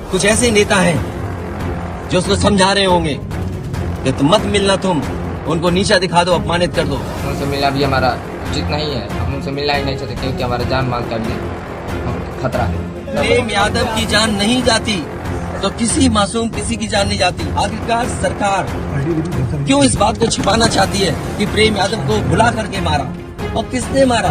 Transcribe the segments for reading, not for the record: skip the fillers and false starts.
कुछ ऐसे नेता हैं जो उसको समझा रहे होंगे कि तुम मत मिलना, तुम उनको नीचा दिखा दो, अपमानित कर दो। उनसे मिलना भी हमारा उचित नहीं है, हम उनसे मिलना ही नहीं चाहते क्योंकि हमारा जान माल का भी खतरा है। प्रेम यादव की जान नहीं जाती तो किसी मासूम किसी की जान नहीं जाती। आखिरकार सरकार क्यों इस बात को छिपाना चाहती है कि प्रेम यादव को बुला करके मारा, और किसने मारा?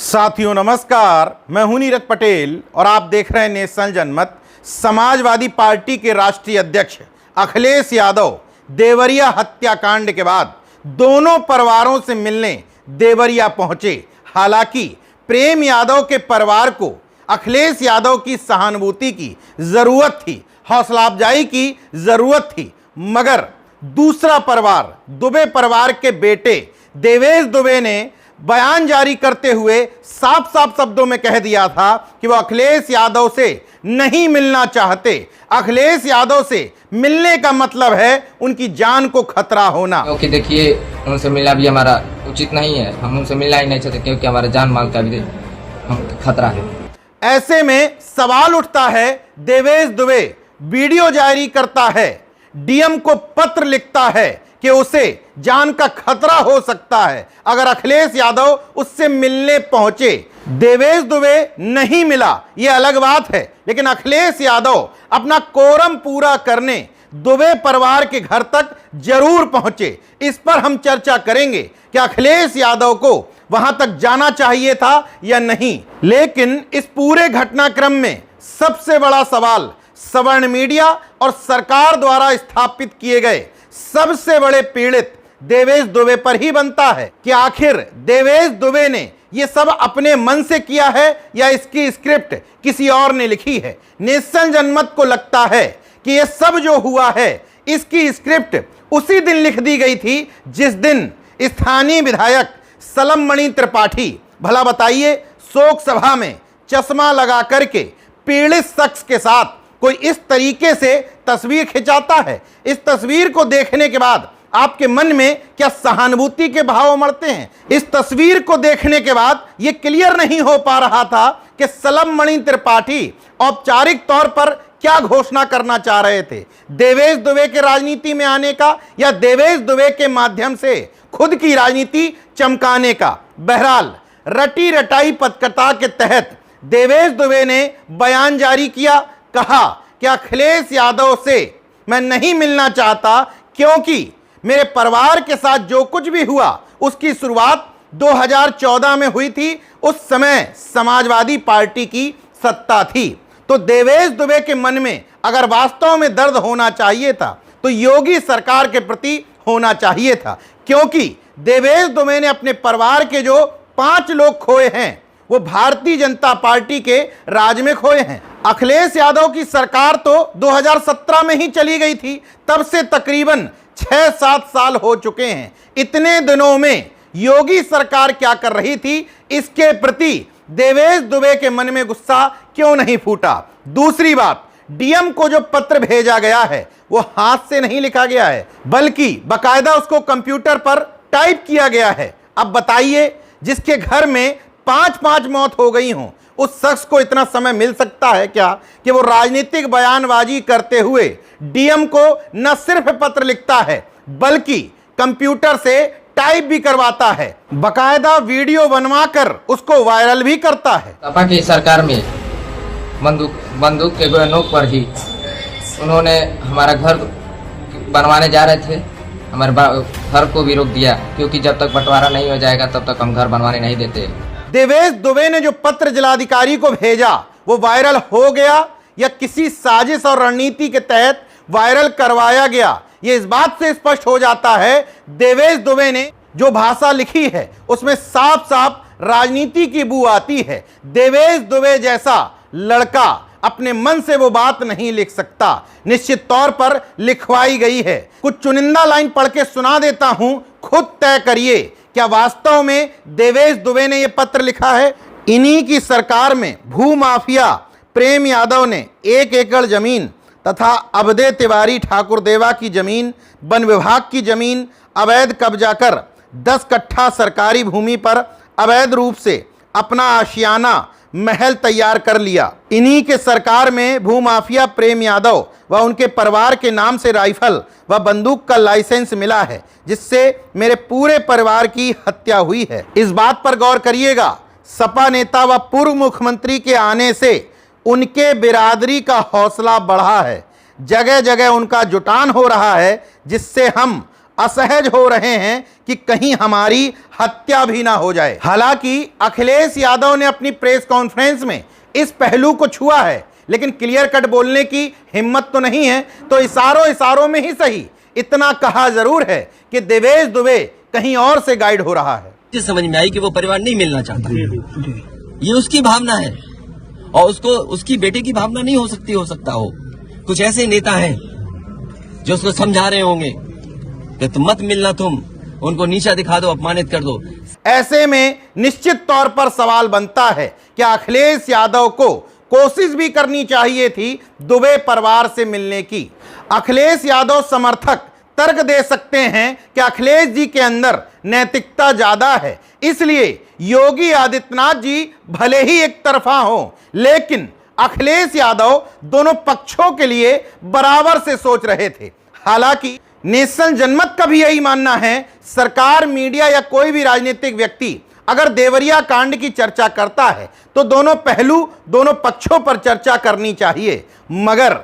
साथियों नमस्कार, मैं हूं नीरज पटेल और आप देख रहे हैं नेशनल जनमत। समाजवादी पार्टी के राष्ट्रीय अध्यक्ष अखिलेश यादव देवरिया हत्याकांड के बाद दोनों परिवारों से मिलने देवरिया पहुंचे। हालांकि प्रेम यादव के परिवार को अखिलेश यादव की सहानुभूति की जरूरत थी, हौसला अफजाई की जरूरत थी, मगर दूसरा परिवार दुबे परिवार के बेटे देवेश दुबे ने बयान जारी करते हुए साफ साफ शब्दों में कह दिया था कि वो अखिलेश यादव से नहीं मिलना चाहते। अखिलेश यादव से मिलने का मतलब है उनकी जान को खतरा होना। क्योंकि देखिए, उनसे मिलना भी हमारा उचित नहीं है, हम उनसे मिलना ही नहीं चाहते क्योंकि हमारे जान माल का भी खतरा है। ऐसे में सवाल उठता है, देवेश दुबे वीडियो जारी करता है, डीएम को पत्र लिखता है कि उसे जान का खतरा हो सकता है अगर अखिलेश यादव उससे मिलने पहुंचे। देवेश दुबे नहीं मिला, यह अलग बात है, लेकिन अखिलेश यादव अपना कोरम पूरा करने दुबे परिवार के घर तक जरूर पहुंचे। इस पर हम चर्चा करेंगे कि अखिलेश यादव को वहां तक जाना चाहिए था या नहीं। लेकिन इस पूरे घटनाक्रम में सबसे बड़ा सवाल सवर्ण मीडिया और सरकार द्वारा स्थापित किए गए सबसे बड़े पीड़ित देवेश दुबे पर ही बनता है कि आखिर देवेश दुबे ने यह सब अपने मन से किया है या इसकी स्क्रिप्ट किसी और ने लिखी है। नेशनल जनमत को लगता है कि यह सब जो हुआ है इसकी स्क्रिप्ट उसी दिन लिख दी गई थी जिस दिन स्थानीय विधायक सलम त्रिपाठी, भला बताइए, शोक सभा में चश्मा लगा करके पीड़ित शख्स के साथ कोई इस तरीके से तस्वीर खिंचाता है। इस तस्वीर को देखने के बाद आपके मन में क्या सहानुभूति के भाव उमड़ते हैं? इस तस्वीर को देखने के बाद यह क्लियर नहीं हो पा रहा था कि सलम त्रिपाठी औपचारिक तौर पर क्या घोषणा करना चाह रहे थे, देवेश दुबे के राजनीति में आने का या देवेश दुबे के माध्यम से खुद की राजनीति चमकाने का। बहरहाल रटी रटाई पत्रकारिता के तहत देवेश दुबे ने बयान जारी किया, कहा कि अखिलेश यादव से मैं नहीं मिलना चाहता क्योंकि मेरे परिवार के साथ जो कुछ भी हुआ उसकी शुरुआत 2014 में हुई थी। उस समय समाजवादी पार्टी की सत्ता थी। तो देवेश दुबे के मन में अगर वास्तव में दर्द होना चाहिए था तो योगी सरकार के प्रति होना चाहिए था, क्योंकि देवेश दुबे ने अपने परिवार के जो 5 लोग खोए हैं वो भारतीय जनता पार्टी के राज में खोए हैं। अखिलेश यादव की सरकार तो 2017 में ही चली गई थी, तब से तकरीबन 6-7 साल हो चुके हैं। इतने दिनों में योगी सरकार क्या कर रही थी, इसके प्रति देवेश दुबे के मन में गुस्सा क्यों नहीं फूटा? दूसरी बात, डीएम को जो पत्र भेजा गया है वो हाथ से नहीं लिखा गया है, बल्कि बकायदा उसको कंप्यूटर पर टाइप किया गया है। अब बताइए, जिसके घर में 5-5 मौत हो गई हों, उस शख्स को इतना समय मिल सकता है क्या कि वो राजनीतिक बयानबाजी करते हुए डीएम को न सिर्फ पत्र लिखता है बल्कि कंप्यूटर से टाइप भी करवाता है, बकायदा वीडियो बनवाकर उसको वायरल भी करता है। सपा की सरकार में बंदूक के नोक पर ही उन्होंने हमारा घर बनवाने जा रहे थे, हमारे घर को भी रोक दिया क्योंकि जब तक बंटवारा नहीं हो जाएगा तब तक हम घर बनवाने नहीं देते। देवेश दुबे ने जो पत्र जिलाधिकारी को भेजा वो वायरल हो गया या किसी साजिश और रणनीति के तहत वायरल करवाया गया, ये इस बात से स्पष्ट हो जाता है। देवेश दुबे ने जो भाषा लिखी है उसमें साफ साफ राजनीति की बू आती है। देवेश दुबे जैसा लड़का अपने मन से वो बात नहीं लिख सकता, निश्चित तौर पर लिखवाई गई है। कुछ चुनिंदा लाइन पढ़ के सुना देता हूं, खुद तय करिए क्या वास्तव में देवेश दुबे ने यह पत्र लिखा है। इन्हीं की सरकार में भूमाफिया प्रेम यादव ने 1 एकड़ जमीन तथा अबदे तिवारी ठाकुर देवा की जमीन, वन विभाग की जमीन अवैध कब्जा कर 10 कट्ठा सरकारी भूमि पर अवैध रूप से अपना आशियाना महल तैयार कर लिया। इन्हीं के सरकार में भूमाफिया प्रेम यादव व उनके परिवार के नाम से राइफल व बंदूक का लाइसेंस मिला है, जिससे मेरे पूरे परिवार की हत्या हुई है। इस बात पर गौर करिएगा, सपा नेता व पूर्व मुख्यमंत्री के आने से उनके बिरादरी का हौसला बढ़ा है। जगह जगह उनका जुटान हो रहा है, जिससे हम असहज हो रहे हैं कि कहीं हमारी हत्या भी ना हो जाए। हालांकि अखिलेश यादव ने अपनी प्रेस कॉन्फ्रेंस में इस पहलू को छुआ है, लेकिन क्लियर कट बोलने की हिम्मत तो नहीं है। तो इशारों में ही सही इतना कहा जरूर है कि देवेश दुबे कहीं और से गाइड हो रहा है। मुझे समझ में आई कि वो परिवार नहीं मिलना चाहता, ये उसकी भावना है और उसको उसकी बेटे की भावना नहीं हो सकता हो। कुछ ऐसे नेता हैं जो उसको समझा रहे होंगे कि तुम मत मिलना, तुम उनको नीचा दिखा दो, अपमानित कर दो। ऐसे में निश्चित तौर पर सवाल बनता है कि अखिलेश यादव को कोशिश भी करनी चाहिए थी दुबे परिवार से मिलने की। अखिलेश यादव समर्थक तर्क दे सकते हैं कि अखिलेश जी के अंदर नैतिकता ज्यादा है, इसलिए योगी आदित्यनाथ जी भले ही एक तरफा हो, लेकिन अखिलेश यादव दोनों पक्षों के लिए बराबर से सोच रहे थे। हालांकि नेशनल जनमत का भी यही मानना है, सरकार, मीडिया या कोई भी राजनीतिक व्यक्ति अगर देवरिया कांड की चर्चा करता है तो दोनों पहलू, दोनों पक्षों पर चर्चा करनी चाहिए। मगर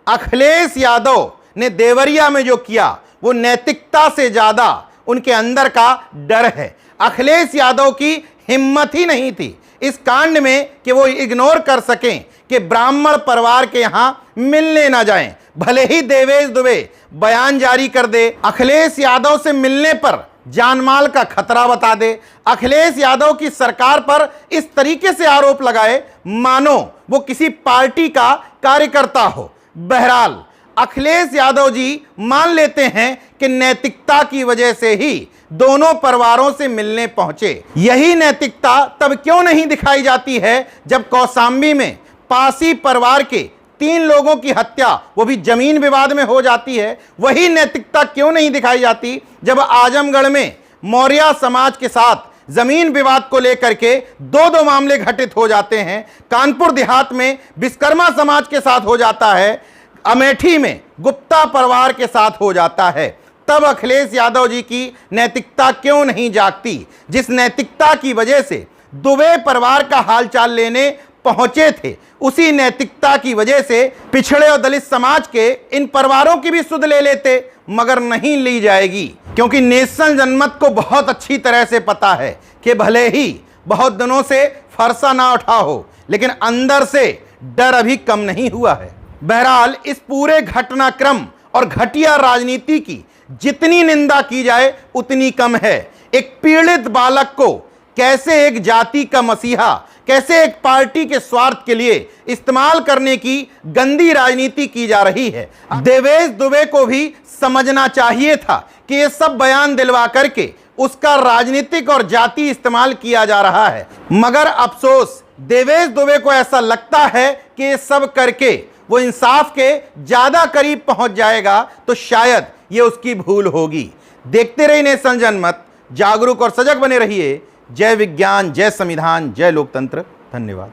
अखिलेश यादव ने देवरिया में जो किया वो नैतिकता से ज्यादा उनके अंदर का डर है। अखिलेश यादव की हिम्मत ही नहीं थी इस कांड में कि वो इग्नोर कर सकें कि ब्राह्मण परिवार के यहां मिलने ना जाएं। भले ही देवेश दुबे बयान जारी कर दे, अखिलेश यादव से मिलने पर जानमाल का खतरा बता दे, अखिलेश यादव की सरकार पर इस तरीके से आरोप लगाए मानो वो किसी पार्टी का कार्यकर्ता हो। बहरहाल अखिलेश यादव जी मान लेते हैं कि नैतिकता की वजह से ही दोनों परिवारों से मिलने पहुंचे। यही नैतिकता तब क्यों नहीं दिखाई जाती है जब कौशाम्बी में पासी परिवार के 3 लोगों की हत्या, वो भी जमीन विवाद में हो जाती है। वही नैतिकता क्यों नहीं दिखाई जाती जब आजमगढ़ में मौर्य समाज के साथ जमीन विवाद को लेकर के 2 मामले घटित हो जाते हैं। कानपुर देहात में विश्वकर्मा समाज के साथ हो जाता है, अमेठी में गुप्ता परिवार के साथ हो जाता है। तब अखिलेश यादव जी की नैतिकता क्यों नहीं जागती, जिस नैतिकता की वजह से दुबे परिवार का हालचाल लेने पहुंचे थे, उसी नैतिकता की वजह से पिछड़े और दलित समाज के इन परिवारों की भी सुध ले लेते, मगर नहीं ली जाएगी, क्योंकि नेशनल जनमत को बहुत अच्छी तरह से पता है कि भले ही बहुत दिनों से फरसा ना उठा हो, लेकिन अंदर से डर अभी कम नहीं हुआ है। बहरहाल इस पूरे घटनाक्रम और घटिया राजनीति की जितनी निंदा की जाए उतनी कम है। एक पीड़ित बालक को कैसे एक जाति का मसीहा, कैसे एक पार्टी के स्वार्थ के लिए इस्तेमाल करने की गंदी राजनीति की जा रही है। देवेश दुबे को भी समझना चाहिए था कि ये सब बयान दिलवा करके उसका राजनीतिक और जाति इस्तेमाल किया जा रहा है, मगर अफसोस देवेश दुबे को ऐसा लगता है कि ये सब करके वो इंसाफ के ज्यादा करीब पहुंच जाएगा, तो शायद ये उसकी भूल होगी। देखते रहिए नेशनल जनमत, जागरूक और सजग बने रहिए। जय विज्ञान, जय संविधान, जय लोकतंत्र। धन्यवाद।